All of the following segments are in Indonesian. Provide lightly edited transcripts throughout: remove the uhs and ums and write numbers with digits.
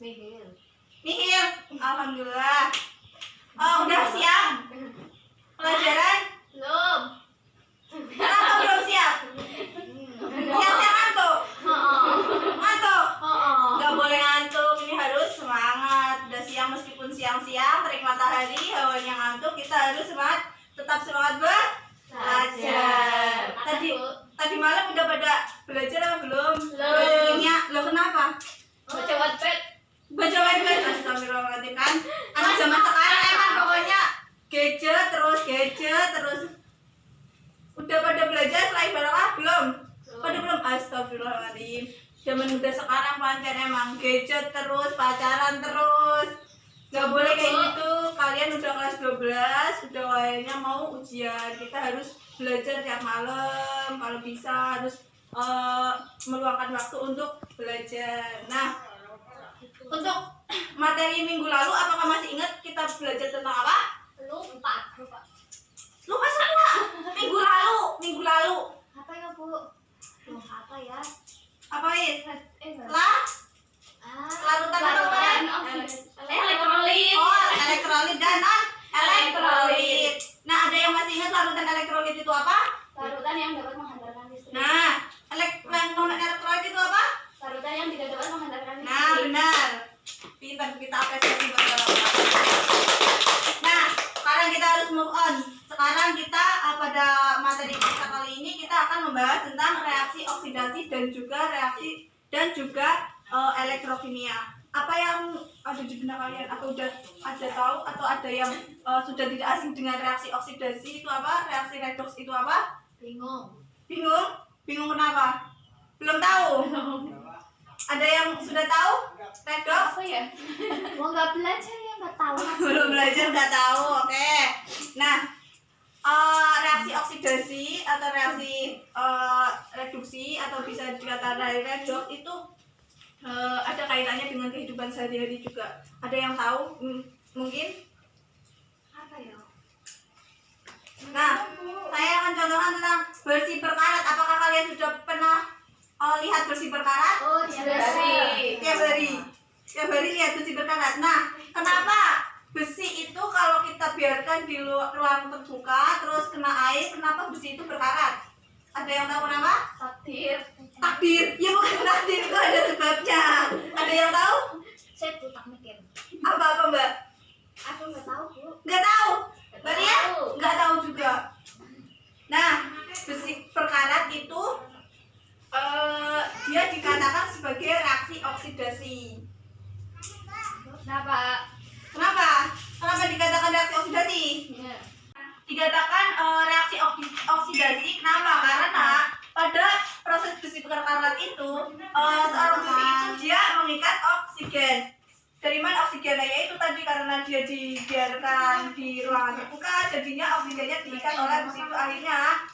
Nihil. Alhamdulillah. Oh, udah siap? Pelajaran? Belum. Kenapa belum siap? Siap-siap ngantuk? Ngantuk? Gak boleh ngantuk, ini harus semangat. Udah siang meskipun siang-siang, terik matahari, hawanya ngantuk, kita harus semangat, tetap semangat belajar. Tadi malam udah pada belajar apa belum? Belajar kimia. Loh kenapa? Baca Wattpad. Baca Wattpad. Astagfirullahaladzim kan. Anak zaman sekarang emang pokoknya gadget terus. Udah pada belajar selain barokah belum? Pada belum. Astagfirullahaladzim. Zaman udah sekarang pancen emang gadget terus, pacaran terus. Gak boleh kayak gitu. Kalian udah kelas 12, udah kayaknya mau ujian. Kita harus belajar tiap malam. Kalau bisa harus meluangkan waktu untuk belajar. Nah, untuk materi minggu lalu apakah masih ingat kita belajar tentang apa? Lupa. Lupa semua. Minggu lalu. Apa ya, Bu? Apa ya? Apa ini? Larutan elektrolit. Oh, elektrolit dan non-elektrolit. Nah, ada yang masih ingat larutan elektrolit itu apa? Larutan yang dapat menghantarkan listrik. Nah, non-elektrolit itu apa? Larutan yang tidak dapat menghantarkan listrik. Nah, benar. Pintar, kita apresiasi buat Bapak. Nah, sekarang kita harus move on. Sekarang kita pada materi kita kali ini kita akan membahas tentang reaksi oksidasi dan juga elektrokimia. Apa yang ada di benak kalian? Atau udah ada tahu atau ada yang sudah tidak asing dengan reaksi oksidasi itu apa? Reaksi redoks itu apa? Bingung. Bingung kenapa? Belum tahu? Ada yang sudah tahu? Redoks? Apa ya? Mau nggak belajar ya nggak tahu. Belum belajar nggak tahu. Oke. Nah, reaksi oksidasi atau reaksi reduksi atau bisa dikatakan redoks itu ada kaitannya dengan kehidupan sehari-hari juga. Ada yang tahu? Mungkin? Apa ya? Nah, saya akan contohkan tentang bersih berkarat. Apakah kalian sudah pernah lihat bersih berkarat? Oh, Tiap hari lihat bersih berkarat. Nah, kenapa besi itu kalau kita biarkan di ruang terbuka terus kena air, kenapa besi itu berkarat? Ada yang tahu kenapa? Takdir. Ya bukan takdir, itu ada sebabnya. Ada yang tahu? Saya tak mikir. Apa Mbak? Aku nggak tahu, Bu. Nggak tahu. Mbak Lia? Tahu. Nggak tahu juga. Nah, besi berkarat itu dia dikatakan sebagai reaksi oksidasi. Kenapa? Kenapa dikatakan reaksi oksidasi? Ya. Dikatakan reaksi oksidasi. Kenapa? Karena pada proses besi berkarat itu seorang besi itu dia mengikat oksigen. Dari mana oksigennya? Yaitu tadi karena dia dibiarkan di ruangan terbuka, jadinya oksigennya diikat oleh besi itu, akhirnya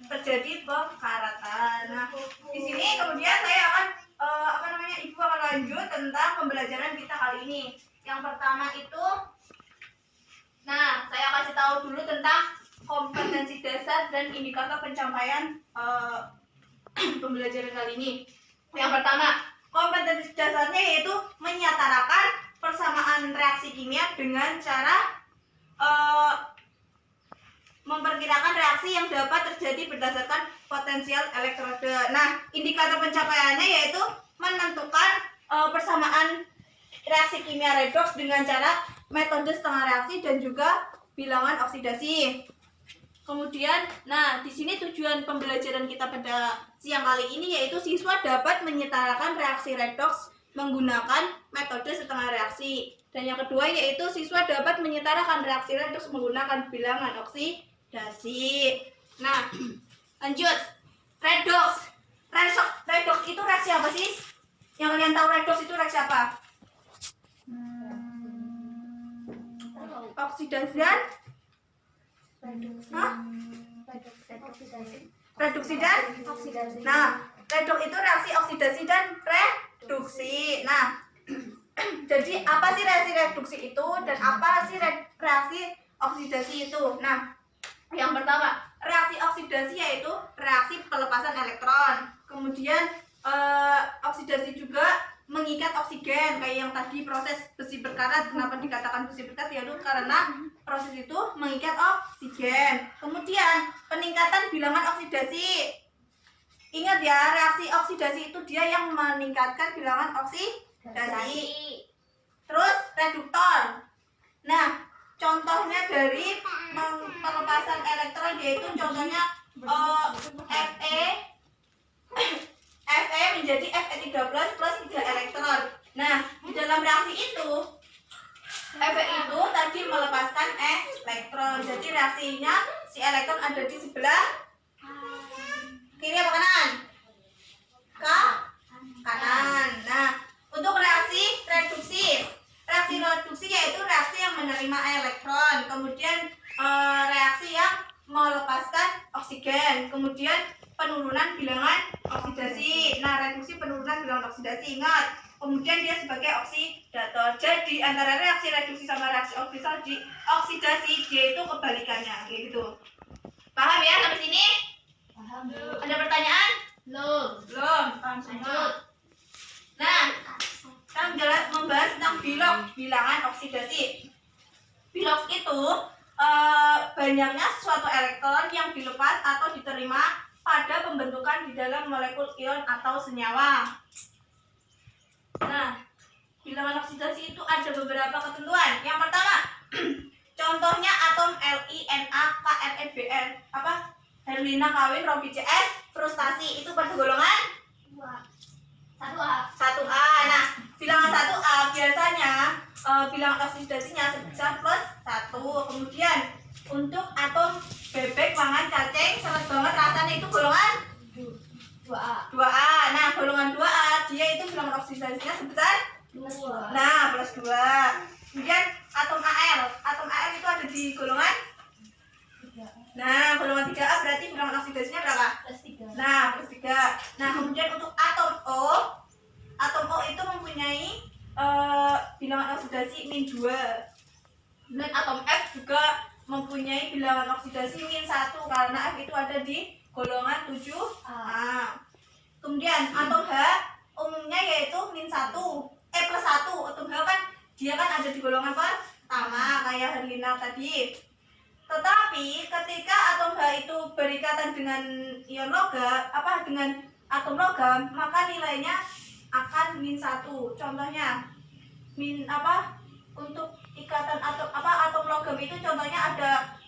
terjadi pekaratan. Nah, di sini kemudian saya akan Ibu akan lanjut tentang pembelajaran kita kali ini. Yang pertama itu, nah saya kasih tahu dulu tentang kompetensi dasar dan indikator pencapaian pembelajaran kali ini. Yang pertama, kompetensi dasarnya yaitu menyetarakan persamaan reaksi kimia dengan cara memperkirakan reaksi yang dapat terjadi berdasarkan potensial elektroda. Nah, indikator pencapaiannya yaitu menentukan persamaan reaksi kimia redoks dengan cara metode setengah reaksi dan juga bilangan oksidasi. Kemudian, nah di sini tujuan pembelajaran kita pada siang kali ini yaitu siswa dapat menyetarakan reaksi redoks menggunakan metode setengah reaksi. Dan yang kedua yaitu siswa dapat menyetarakan reaksi redoks menggunakan bilangan oksidasi. Nah, lanjut. Redoks itu reaksi apa sih? Yang kalian tahu redoks itu reaksi apa? Oksidasi dan reduksi dan oksidasi. Nah, redoks itu reaksi oksidasi dan reduksi. Nah, jadi apa sih reaksi reduksi itu dan apa sih reaksi oksidasi itu? Nah, yang pertama, reaksi oksidasi yaitu reaksi pelepasan elektron. Kemudian oksidasi juga mengikat oksigen kayak yang tadi proses besi berkarat. Kenapa dikatakan besi berkarat? Yaitu karena proses itu mengikat oksigen. Kemudian peningkatan bilangan oksidasi. Ingat ya, reaksi oksidasi itu dia yang meningkatkan bilangan oksidasi. Terus reduktor. Nah, contohnya dari pelepasan elektron yaitu contohnya Fe menjadi Fe3+ plus 3 elektron. Nah, di dalam reaksi itu Fe itu tadi melepaskan elektron. Jadi reaksinya si elektron ada di sebelah kiri apa kanan? Kanan. Nah, untuk reaksi reduksi. Reaksi reduksi yaitu reaksi yang menerima elektron, kemudian reaksi yang melepaskan oksigen, kemudian penurunan bilangan oksidasi. Nah, reduksi penurunan bilangan oksidasi, ingat. Kemudian dia sebagai oksidator. Jadi antara reaksi reduksi sama reaksi oksidasi dia itu kebalikannya, kayak gitu. Paham ya sampai sini? Paham. Ada pertanyaan? Belum. Paham semua. Nah, kita membahas tentang bilangan oksidasi. Bilox itu banyaknya suatu elektron yang dilepas atau diterima pada pembentukan di dalam molekul ion atau senyawa. Nah, bilangan oksidasi itu ada beberapa ketentuan. Yang pertama, contohnya atom Li, Na, Kr, Br, Herlina kawin Robi CS frustasi itu pada golongan 1A. Nah, bilangan 1A biasanya bilangan oksidasinya sebesar +1. Kemudian untuk atom bebek mangan cacing seret banget rasanya itu golongan 2A. Nah, golongan 2A dia itu bilangan oksidasinya sebesar +2. Kemudian atom Al itu ada di golongan golongan 3A berarti bilangan oksidasinya berapa? +3. Nah, kemudian untuk atom O itu mempunyai bilangan oksidasi -2. Dan atom F juga mempunyai bilangan oksidasi -1 karena F itu ada di golongan 7A. Kemudian atom H umumnya yaitu +1. Atom H kan dia kan ada di golongan pertama kayak Herlina tadi. Tetapi ketika atom H itu berikatan dengan ion logam, dengan atom logam, maka nilainya akan -1. Contohnya untuk ikatan atom logam itu contohnya ada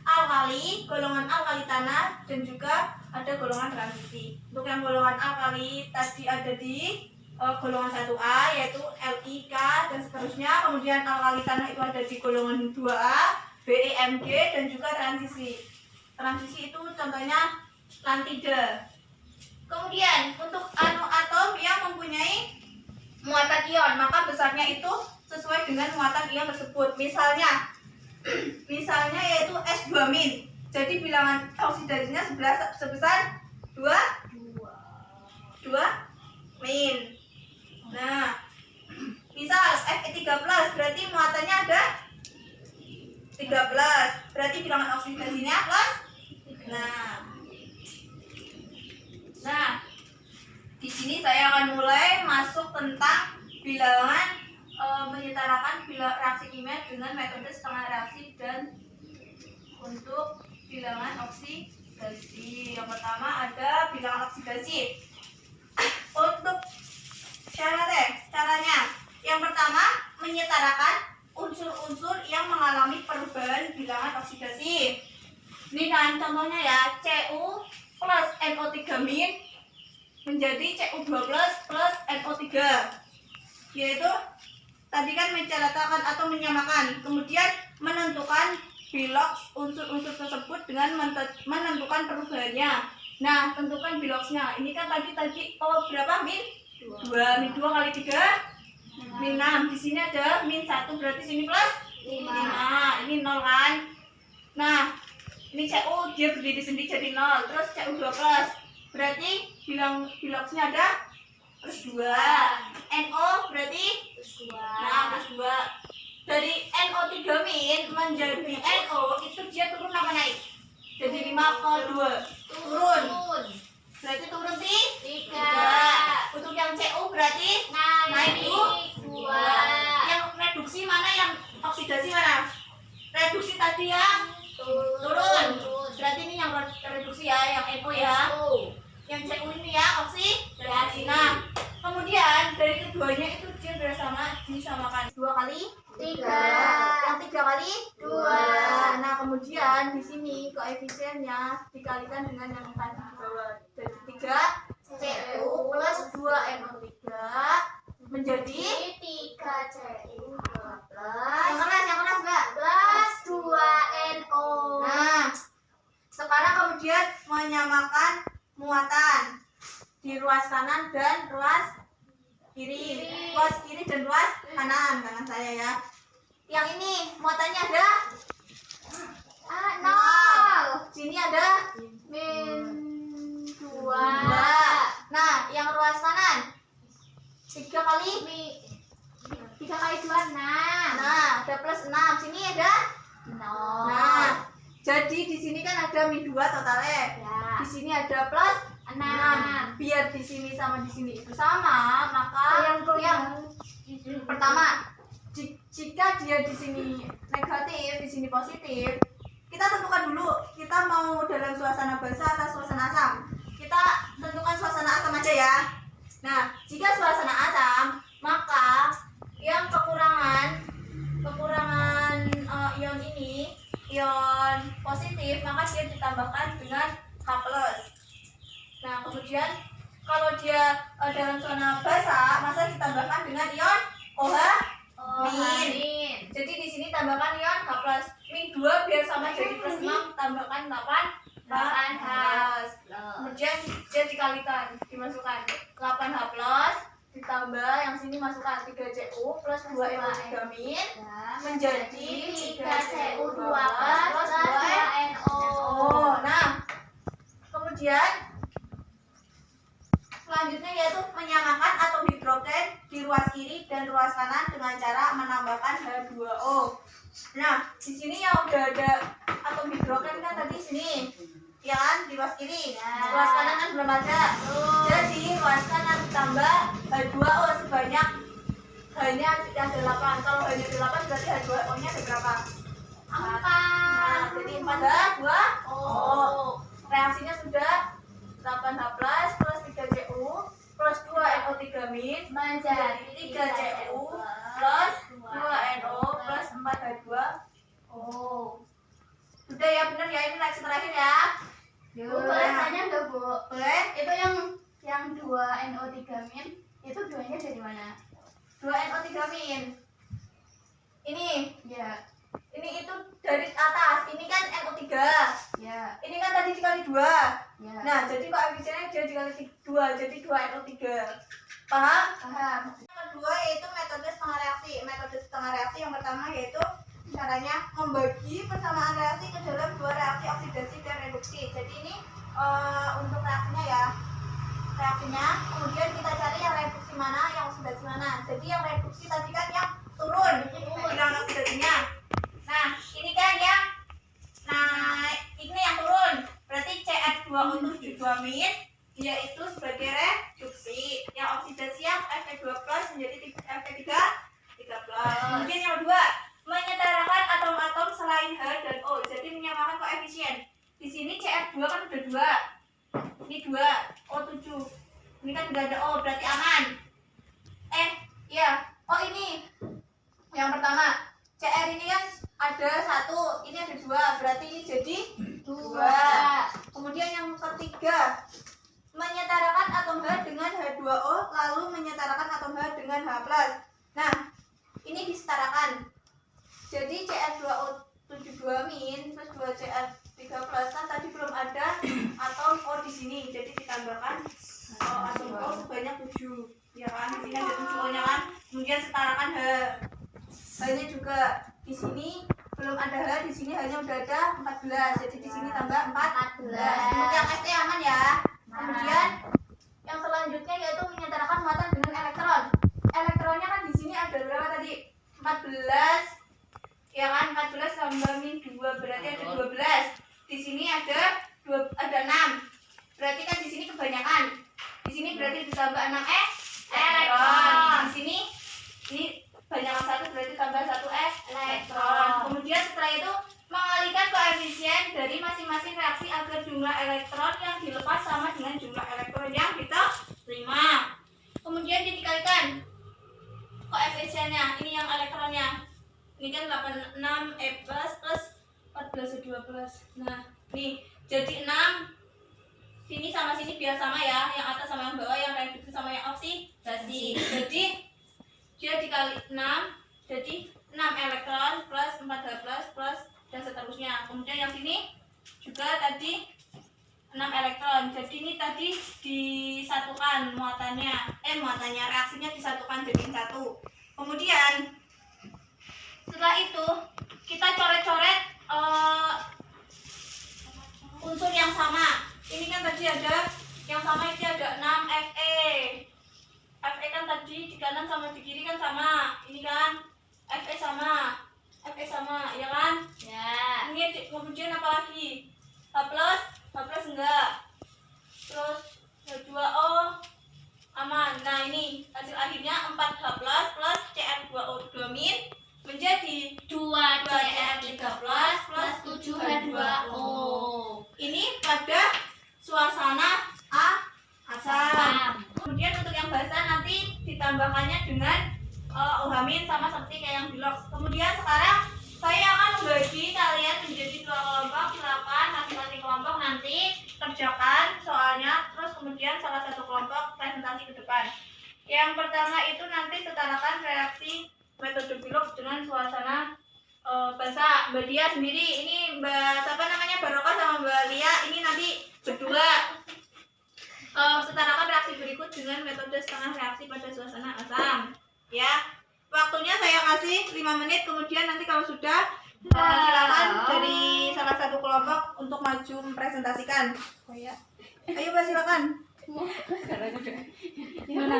alkali, golongan alkali tanah, dan juga ada golongan transisi. Untuk yang golongan alkali tadi ada di golongan 1A yaitu Li, K, dan seterusnya. Kemudian alkali tanah itu ada di golongan 2A, Be, Mg, dan juga transisi. Transisi itu contohnya lantida. Kemudian untuk atom yang mempunyai muatan ion, maka besarnya itu sesuai dengan muatan ion tersebut. Misalnya yaitu S2-. Jadi bilangan oksidasinya sebesar 2. Nah, misal Fe3+ berarti muatannya ada 13. Berarti bilangan oksidasinya +. Nah, di sini saya akan mulai masuk tentang bilangan menyetarakan reaksi kimia dengan metode setengah reaksi dan untuk bilangan oksidasi. Yang pertama ada bilangan oksidasi. Untuk caranya, yang pertama menyetarakan unsur-unsur yang mengalami perubahan bilangan oksidasi. Ini kan contohnya ya, Cu plus NO3- menjadi Cu2+ plus NO3, yaitu tadi kan mencatatkan atau menyamakan, kemudian menentukan bilox unsur-unsur tersebut dengan menentukan perubahannya. Nah, tentukan biloxnya. Ini kan tadi berapa? -2. -2 kali 3 -6. Di sini ada -1 berarti sini +5. Ini 0 kan? Nah, ini Cu dia berdiri sendiri jadi 0. Terus Cu2+ berarti biloxnya ada +2. NO berarti +2. Nah, +2. Dari NO3- menjadi NO itu dia turun apa naik? Jadi 5 ke 2. Turun. Berarti turun 3. Untuk yang CU berarti naik 2. Yang reduksi mana, yang oksidasi mana? Reduksi tadi yang turun. Berarti ini yang reduksi ya, yang NO ya. Yang CU ini ya oksidasi. Nah, kemudian dari keduanya itu dia disamakan 2 kali 3. Yang 3 kali 2. Nah, kemudian di sini koefisiennya dikalikan dengan yang tadi di bawah. Jadi 3 CU plus 2 NO3 menjadi 3 CU yang keras Mbak. plus 2 NO. Nah, sekarang kemudian menyamakan muatan di ruas kanan dan ruas kiri. Ruas kiri dan ruas kanan saya ya. Yang ini muatannya ada 0. Sini ada min 2. 2. Nah, yang ruas kanan 3 kali 3 kali 2 6. Nah, ada plus 6. Sini ada 0. Nah, jadi di sini kan ada min 2 totalnya. Ya. Di sini ada plus 6. Biar di sini sama di sini itu sama, maka yang pertama, jika dia di sini negatif, di sini positif, kita tentukan dulu kita mau dalam suasana basah atau suasana asam. Kita tentukan suasana asam aja ya. Nah, jika suasana asam, maka yang kekurangan ion ini, ion positif, maka dia ditambahkan dengan H+. Nah, kemudian kalau dia dalam zona basah, maka ditambahkan dengan ion OH min. Jadi di sini tambahkan ion H+. Min 2 biar sama jadi plus 6, tambahkan 8H. Kemudian dia dikalikan, dimasukkan 8H+, ditambah yang sini masukkan 3CU plus 2NO3 min menjadi 3CU2 plus 2NO. Nah, kemudian selanjutnya yaitu menyamakan atom hidrogen di ruas kiri dan ruas kanan dengan cara menambahkan H2O. Nah, di sini yang udah ada atom hidrogen kan tadi sini, ya kan, di ruas kiri. Ruas kanan kan belum ada. Jadi ruas kanan ditambah H2O sebanyak hanya ada 8. Kalau hanya ada 8 berarti H2O-nya ada berapa? 4. Nah, jadi 4H2O. Reaksinya sudah 8H+ plus 3CU plus 2NO3 min menjadi 3CU plus 2NO plus 4H2O. Sudah ya, benar ya, ini reaksi terakhir ya. Bu, boleh tanya nggak, Bu? Boleh? Itu yang 2NO3 min itu 2-nya dari mana? 2NO3 min. Ini Ya. Ini itu dari atas. Ini kan NO3. Ya. Ini kan tadi dikali 2. Ya. Nah, jadi koefisiennya dia dikali 2, jadi 2NO3. Paham? Paham. Yang kedua yaitu metode setengah reaksi. Metode setengah reaksi yang pertama yaitu caranya membagi persamaan reaksi ke dalam 2 reaksi oksidasi dan reduksi. Jadi ini untuk reaksinya ya. Reaksinya, kemudian kita cari yang reduksi mana, yang oksidasi mana. Jadi yang reduksi tadi kan yang turun, bilang oksidasinya. Nah, ini kan yang naik, ini yang turun. Berarti CF2O72 min dia itu sebagai reduksi. Yang oksidasi yang Fe2+ menjadi Fe3+. Kemudian yang kedua, menyetarakan atom-atom selain H dan O. Jadi menyamakan koefisien. Di sini CF2 kan udah 2. Ini 2, O7. Ini kan udah ada O, berarti aman. Iya. Oh, ini. Yang pertama, CR ini kan ada 1, ini ada 2, berarti ini jadi 2. Kemudian yang ketiga, menyetarakan atom H dengan H2O lalu menyetarakan atom H dengan H+. Nah, ini disetarakan. Jadi CF2O72 min plus 2CF3+ kan tadi belum ada atom O di sini. Jadi ditambahkan atom O sebanyak 7. Ya kan? Di sini ada 7 O-nya kan. Kemudian setarakan H. H-nya juga di sini belum ada H, di sini hanya udah ada 14. Jadi di sini tambah 14. Untuk yang ST aman ya. Kemudian yang selanjutnya yaitu menyetarakan muatan dengan elektron. Elektronnya kan di sini ada berapa tadi? 14. Ya kan, 14 tambah min 2 berarti ada 12. Di sini ada 6. Berarti kan di sini kebanyakan. Di sini berarti ditambah 6 tulisannya. Ini yang elektronnya. Ini kan 86 E plus 14 12. Nah, nih jadi 6. Sini sama sini biar sama ya, yang atas sama yang bawah, yang reduksi sama yang oksidasi. Jadi dia dikali 6, jadi 6 elektron plus 4 H plus dan seterusnya. Kemudian yang sini juga tadi 6 elektron. Jadi ini tadi disatukan muatannya, reaksinya disatukan jadi satu. Kemudian setelah itu kita coret-coret unsur yang sama. Ini kan tadi ada yang sama, ini ada 6 Fe. Fe kan tadi di kanan sama di kiri kan sama. Ini kan Fe sama, ya kan? Ya. Ini kemudian apa lagi? H plus enggak. Terus H2O aman. Nah, ini hasil akhirnya 4H plus Cl2O2- menjadi 2Cl3+ plus 7H2O. Ini pada suasana asam. Kemudian untuk yang basah nanti ditambahkannya dengan OH- sama seperti kayak yang di log. Kemudian sekarang saya akan membagi kalian menjadi 2 kelompok. Silakan masing-masing kelompok nanti kerjakan soalnya, terus kemudian salah satu kelompok presentasi ke depan. Yang pertama itu nanti setarakan reaksi metode Bilog dengan suasana basah. Mbak Dia sendiri, ini Mbak siapa namanya, Barokah sama Mbak Lia, ini nanti berdua setarakan reaksi berikut dengan metode setengah reaksi pada suasana asam. Ya, waktunya saya kasih 5 menit. Kemudian nanti kalau sudah silakan dari salah satu kelompok untuk maju mempresentasikan. Ayo Mbak, silakan. Gimana?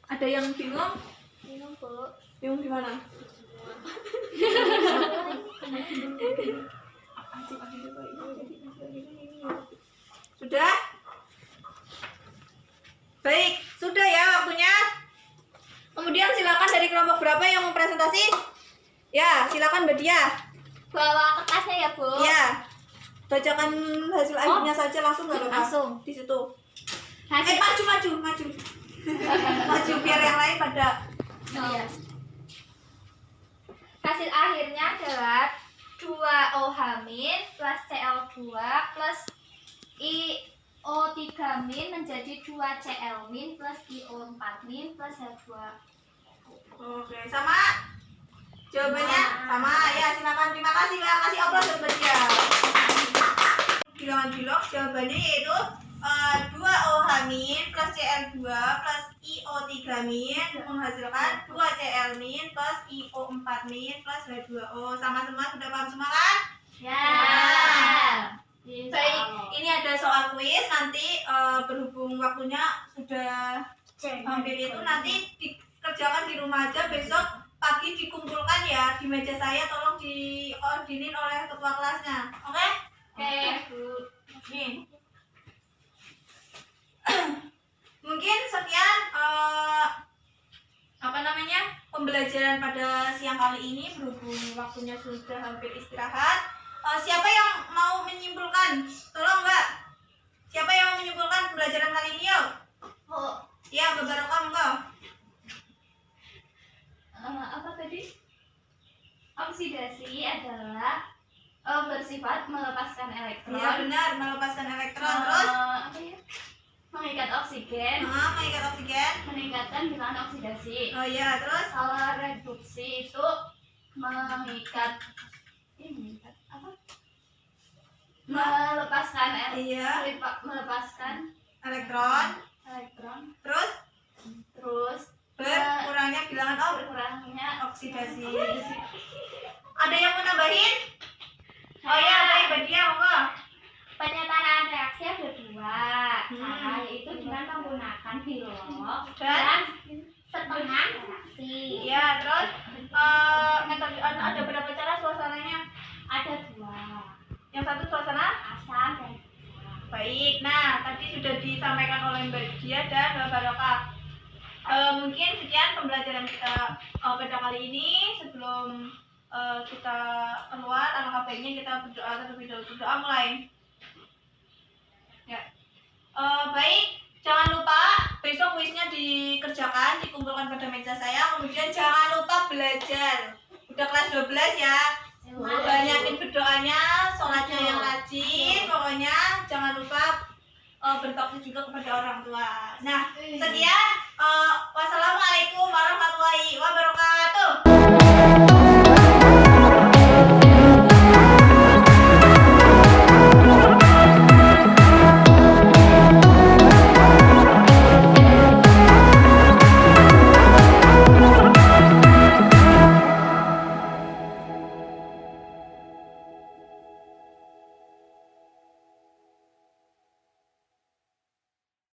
Ada yang bingung? Bingung gimana? Sudah? Baik, sudah ya waktunya. Kemudian silakan dari kelompok berapa yang mau presentasi? Ya, silakan Mbak Dia. Bawa kertasnya ya, Bu. Ya. Bacakan hasil akhirnya saja langsung nggak apa-apa. Langsung. Di situ. Hasil Maju. Maju biar yang lain pada. Iya. Hasil akhirnya adalah 2OH- plus Cl2 plus IO3- menjadi 2Cl- plus IO4- plus H2. Oke, sama? Jawabannya sama. Ya, silakan. Terima kasih Mbak. Kasih aplaus buat dia. Bilangan Bilog jawabannya yaitu 2OH- plus Cl2 plus IO3- menghasilkan 2Cl- plus IO4- plus H2O. Sama semua, sudah paham semua kan? Ya. Baik, ini ada soal kuis nanti berhubung waktunya sudah hampir itu, nanti dikerjakan di rumah aja. Besok pagi dikumpulkan ya di meja saya, tolong dikoordinir oleh ketua kelasnya. Oke? Oke. Nih. Mungkin sekian pembelajaran pada siang kali ini. Berhubung waktunya sudah hampir istirahat, siapa yang mau menyimpulkan? Tolong Mbak, siapa yang mau menyimpulkan pembelajaran kali ini? Yuk. Ya, Mbak Barokah, monggo. Apa tadi? Oksidasi adalah bersifat melepaskan elektron. Iya benar, melepaskan elektron. Terus apa ya? Mengikat oksigen, mengikat oksigen, meningkatkan bilangan oksidasi. oh iya, terus Kalau reduksi itu mengikat apa? Melepaskan iya, melepaskan elektron. terus Berkurangnya bilangan berkurangnya oksidasi. Ada yang mau nambahin? Oh iya, baik, Mbak Dia, monggo. Penyataan reaksi ada 2 cara, yaitu dengan menggunakan Bilog Dan setengah reaksi. iya, terus metode ada berapa cara suasananya? Ada 2, Yang satu suasana asam dan baik. Nah, tadi sudah disampaikan oleh Mbak Dia dan Mbak Barokah. Mungkin sekian pembelajaran kita pada kali ini. Sebelum kita keluar, alangkah baiknya kita berdoa terlebih dahulu. Doa mulai. Ya. Baik, jangan lupa besok pada meja saya. Kemudian jangan lupa belajar. Udah kelas 12 ya. Banyakin berdoanya, sholatnya yang rajin. Pokoknya jangan lupa berbakti juga kepada orang tua. Nah, sekian. Wassalamualaikum warahmatullahi wabarakatuh.